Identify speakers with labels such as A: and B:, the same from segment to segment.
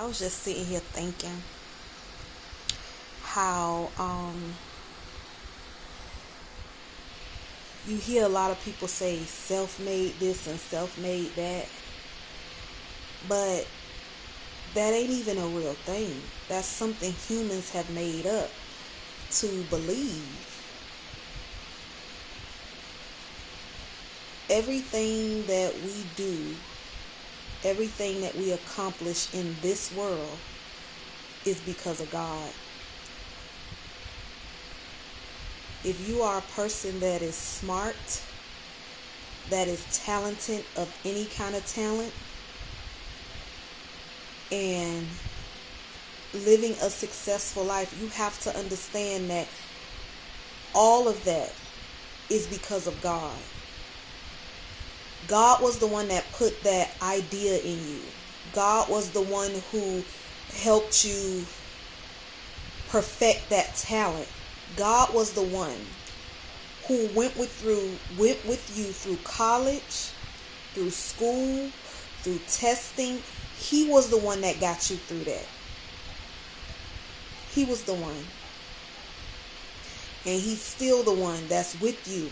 A: was just sitting here thinking how you hear a lot of people say self-made this and self-made that, but that ain't even a real thing. That's something humans have made up to believe. Everything that we do, everything that we accomplish in this world is because of God. If you are a person that is smart, that is talented of any kind of talent, and living a successful life, you have to understand that all of that is because of God. God was the one that put that idea in you. God was the one who helped you perfect that talent. God was the one who went with you through college, through school, through testing. He was the one that got you through that. He was the one. And he's still the one that's with you,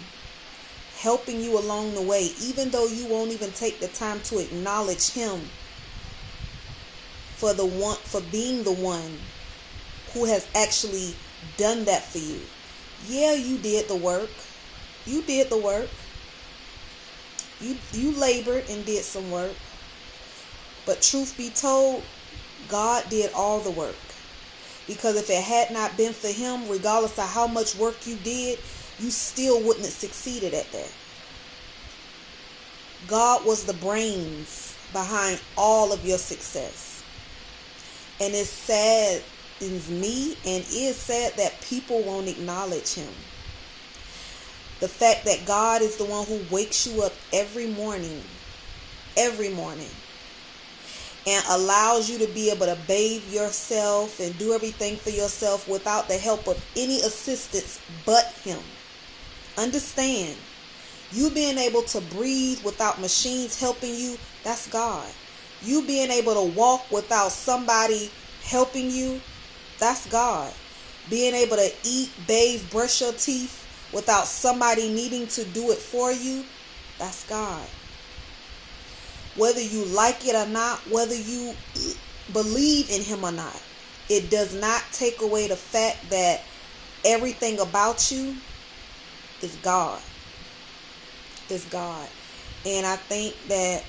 A: helping you along the way, even though you won't even take the time to acknowledge him for being the one who has actually done that for you. Yeah, you did the work. You did the work. You labored and did some work. But truth be told, God did all the work. Because if it had not been for him, regardless of how much work you did, you still wouldn't have succeeded at that. God was the brains behind all of your success. And it's sad, it's me, and it's sad that people won't acknowledge him. The fact that God is the one who wakes you up every morning, and allows you to be able to bathe yourself and do everything for yourself without the help of any assistance but him. Understand, you being able to breathe without machines helping you, that's God. You being able to walk without somebody helping you, that's God. Being able to eat, bathe, brush your teeth without somebody needing to do it for you, that's God. Whether you like it or not, whether you believe in him or not, it does not take away the fact that everything about you is God. It's God. And I think that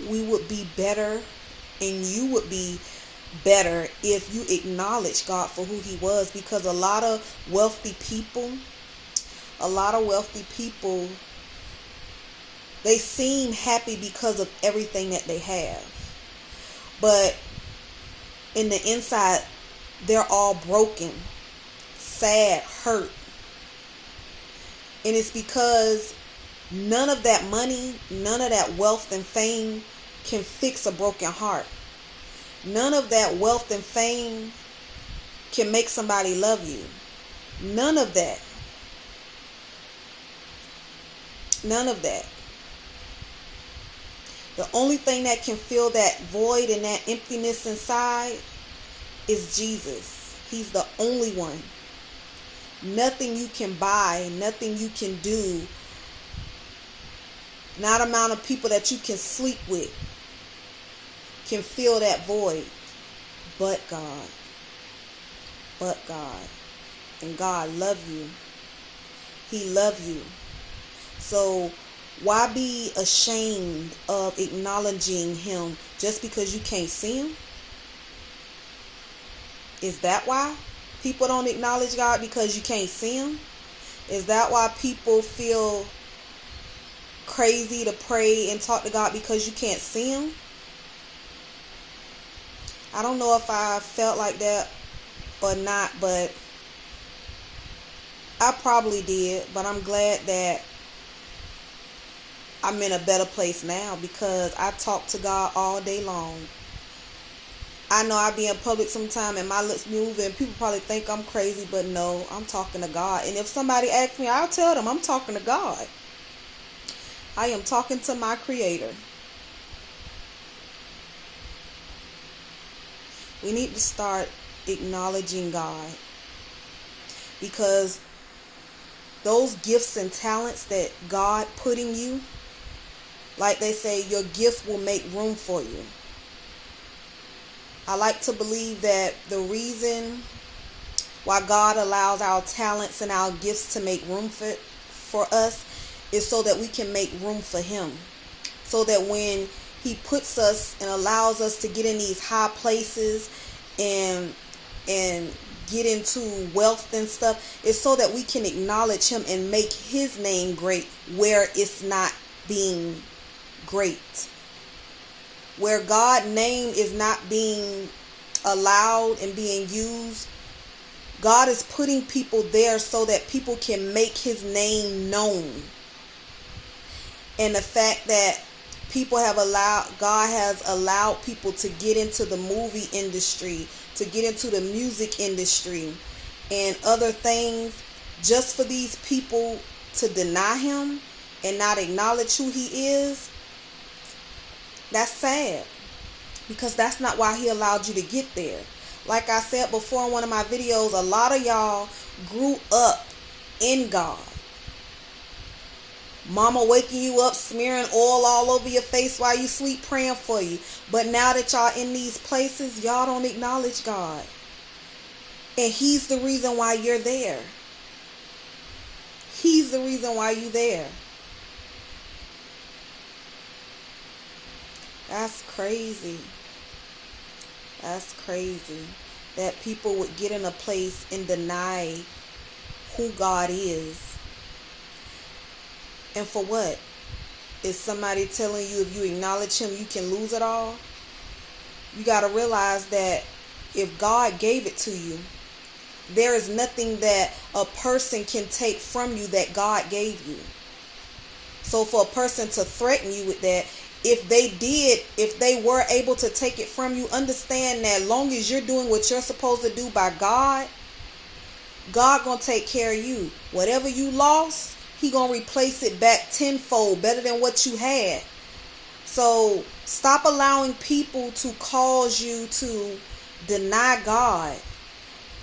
A: we would be better, and you would be better if you acknowledge God for who he was, because a lot of wealthy people, they seem happy because of everything that they have. But in the inside, they're all broken, sad, hurt. And it's because none of that money, none of that wealth and fame can fix a broken heart. None of that wealth and fame can make somebody love you. None of that. None of that. The only thing that can fill that void and that emptiness inside is Jesus. He's the only one. Nothing you can buy, nothing you can do, not amount of people that you can sleep with can fill that void but God. But God. And God loves you. He loves you. So why be ashamed of acknowledging him just because you can't see him? Is that why people don't acknowledge God? Because you can't see him? Is that why people feel crazy to pray and talk to God because you can't see him? I don't know if I felt like that or not, but I probably did. But I'm glad that I'm in a better place now, because I talk to God all day long. I know I be in public sometime and my lips move and people probably think I'm crazy, but no, I'm talking to God. And if somebody asks me, I'll tell them I'm talking to God. I am talking to my Creator. We need to start acknowledging God, because those gifts and talents that God put in you, like they say, your gift will make room for you. I like to believe that the reason why God allows our talents and our gifts to make room for us is so that we can make room for Him. So that when He puts us and allows us to get in these high places and get into wealth and stuff, it's so that we can acknowledge Him and make His name great where it's not being great. Where God's name is not being allowed and being used, God is putting people there so that people can make His name known. And the fact that God has allowed people to get into the movie industry, to get into the music industry and other things, just for these people to deny Him and not acknowledge who He is, that's sad. Because that's not why He allowed you to get there. Like I said before in one of my videos, a lot of y'all grew up in God. Mama waking you up, smearing oil all over your face while you sleep, praying for you. But now that y'all in these places, y'all don't acknowledge God. And He's the reason why you're there. He's the reason why you're there. That's crazy. That's crazy. That people would get in a place and deny who God is. And for what? Is somebody telling you if you acknowledge Him, you can lose it all? You got to realize that if God gave it to you, there is nothing that a person can take from you that God gave you. So for a person to threaten you with that, if they were able to take it from you, understand that as long as you're doing what you're supposed to do by God, God gonna take care of you. Whatever you lost, He gonna replace it back tenfold, better than what you had. So stop allowing people to cause you to deny God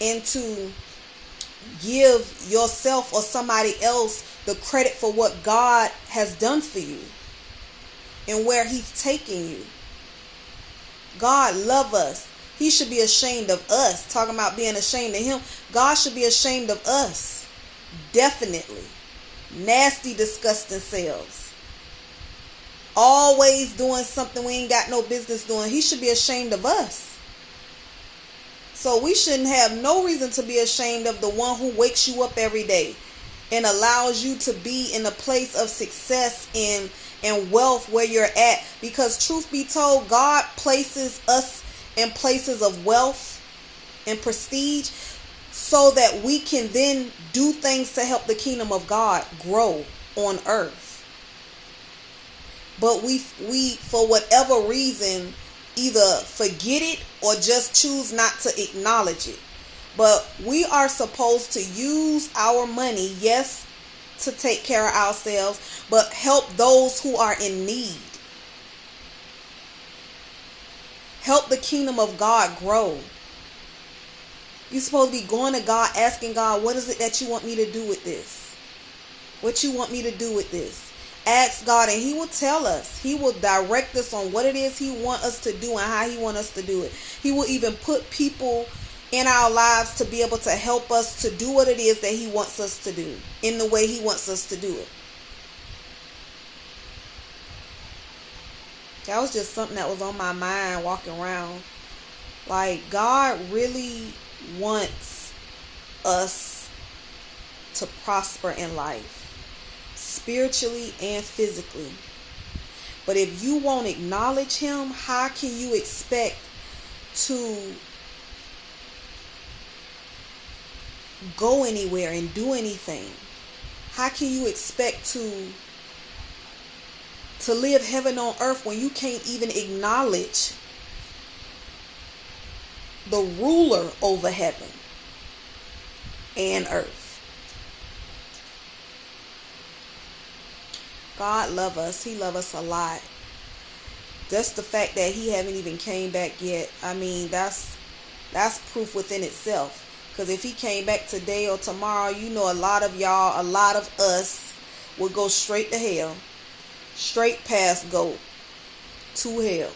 A: and to give yourself or somebody else the credit for what God has done for you and where He's taking you. God love us. He should be ashamed of us. Talking about being ashamed of Him. God should be ashamed of us. Definitely. Nasty, disgusting selves. Always doing something we ain't got no business doing. He should be ashamed of us. So we shouldn't have no reason to be ashamed of the one who wakes you up every day and allows you to be in a place of success and wealth where you're at. Because truth be told, God places us in places of wealth and prestige so that we can then do things to help the kingdom of God grow on earth. But we for whatever reason either forget it or just choose not to acknowledge it. But we are supposed to use our money, yes, to take care of ourselves, but help those who are in need. Help the kingdom of God grow. You're supposed to be going to God, asking God, what is it that you want me to do with this? What you want me to do with this? Ask God and He will tell us. He will direct us on what it is He wants us to do and how He wants us to do it. He will even put people in our lives to be able to help us to do what it is that He wants us to do in the way He wants us to do it. That was just something that was on my mind walking around. Like, God really wants us to prosper in life, spiritually and physically. But if you won't acknowledge Him, how can you expect to go anywhere and do anything? How can you expect to live heaven on earth when you can't even acknowledge the ruler over heaven and earth? God love us. He love us a lot. Just the fact that He haven't even came back yet. I mean, that's That's proof within itself. Because if he came back today or tomorrow, you know, a lot of y'all, a lot of us would go straight to hell. Straight past go to hell.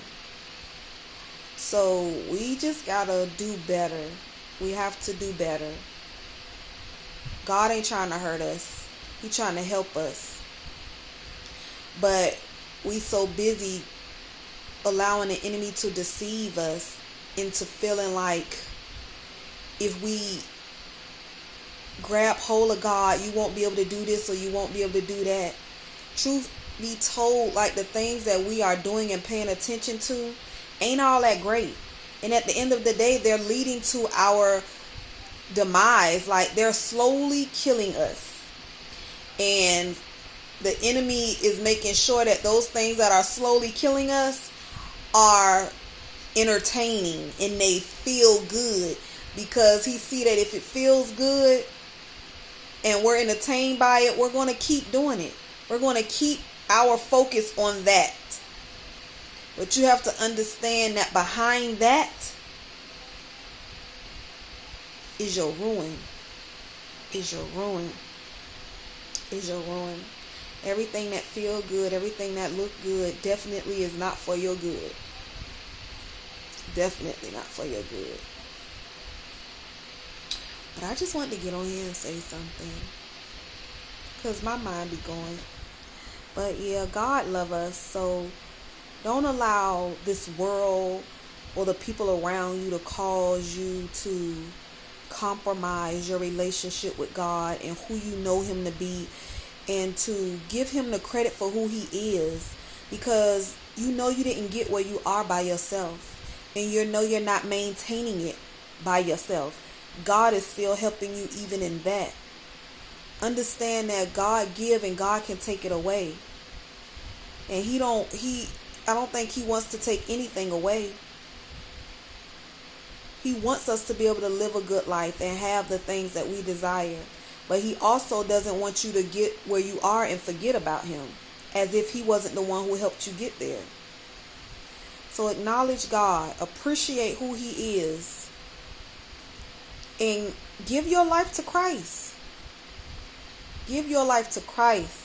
A: So we just gotta do better. We have to do better. God ain't trying to hurt us. He's trying to help us. But we so busy allowing the enemy to deceive us into feeling like if we grab hold of God, you won't be able to do this or you won't be able to do that. Truth be told, like the things that we are doing and paying attention to ain't all that great. And at the end of the day, they're leading to our demise. Like they're slowly killing us. And the enemy is making sure that those things that are slowly killing us are entertaining and they feel good, because he see that if it feels good and we're entertained by it, we're going to keep doing it. We're going to keep our focus on that. But you have to understand that behind that is your ruin. Is your ruin. Is your ruin. Everything that feel good, everything that look good definitely is not for your good. Definitely not for your good. But I just wanted to get on here and say something, because my mind be going. But yeah, God love us. So don't allow this world or the people around you to cause you to compromise your relationship with God and who you know him to be, and to give him the credit for who he is, because you know you didn't get where you are by yourself, and you know you're not maintaining it by yourself. God is still helping you even in that. Understand that God give and God can take it away. And I don't think he wants to take anything away. He wants us to be able to live a good life and have the things that we desire. But he also doesn't want you to get where you are and forget about him, as if he wasn't the one who helped you get there. So acknowledge God, appreciate who he is, and give your life to Christ. Give your life to Christ.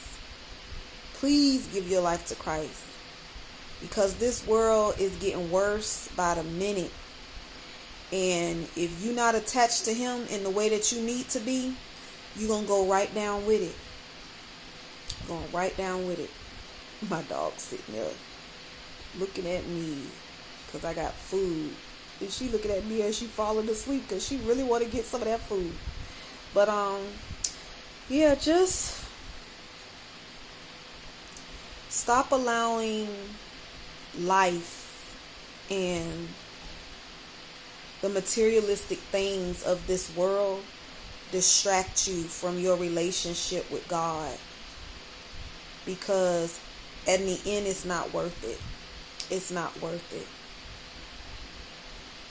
A: Please give your life to Christ. Because this world is getting worse by the minute. And if you're not attached to him in the way that you need to be, you're going to go right down with it. Going right down with it. My dog's sitting there looking at me because I got food. And she looking at me as she falling asleep because she really want to get some of that food. But, yeah, just stop allowing life and the materialistic things of this world distract you from your relationship with God, because in the end it's not worth it. It's not worth it.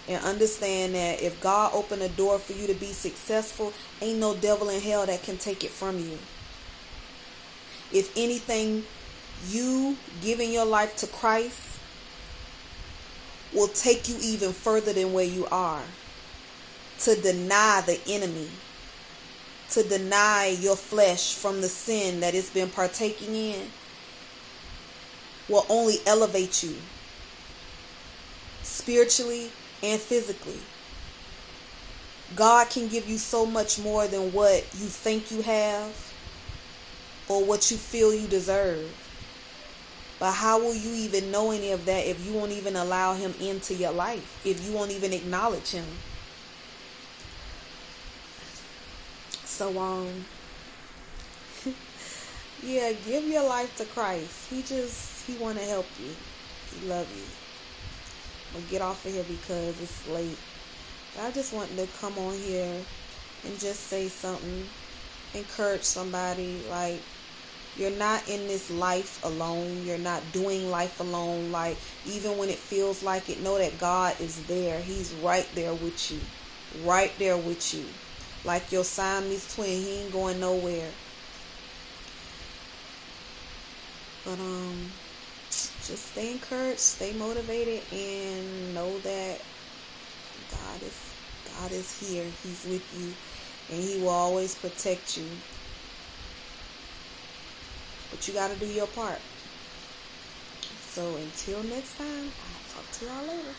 A: And understand that if God opened a door for you to be successful, ain't no devil in hell that can take it from you. If anything, you giving your life to Christ will take you even further than where you are. To deny the enemy, to deny your flesh from the sin that it's been partaking in, will only elevate you spiritually and physically. God can give you so much more than what you think you have or what you feel you deserve. But how will you even know any of that if you won't even allow him into your life? If you won't even acknowledge him? So, yeah, give your life to Christ. He want to help you. He love you. I'm gonna get off of here because it's late. I just wanted to come on here and just say something, encourage somebody. Like, you're not in this life alone. You're not doing life alone. Like, even when it feels like it, know that God is there. He's right there with you. Right there with you. Like your Siamese twin. He ain't going nowhere. But, just stay encouraged, stay motivated, and know that God God is here. He's with you, and He will always protect you. But you got to do your part. So until next time, I'll talk to y'all later.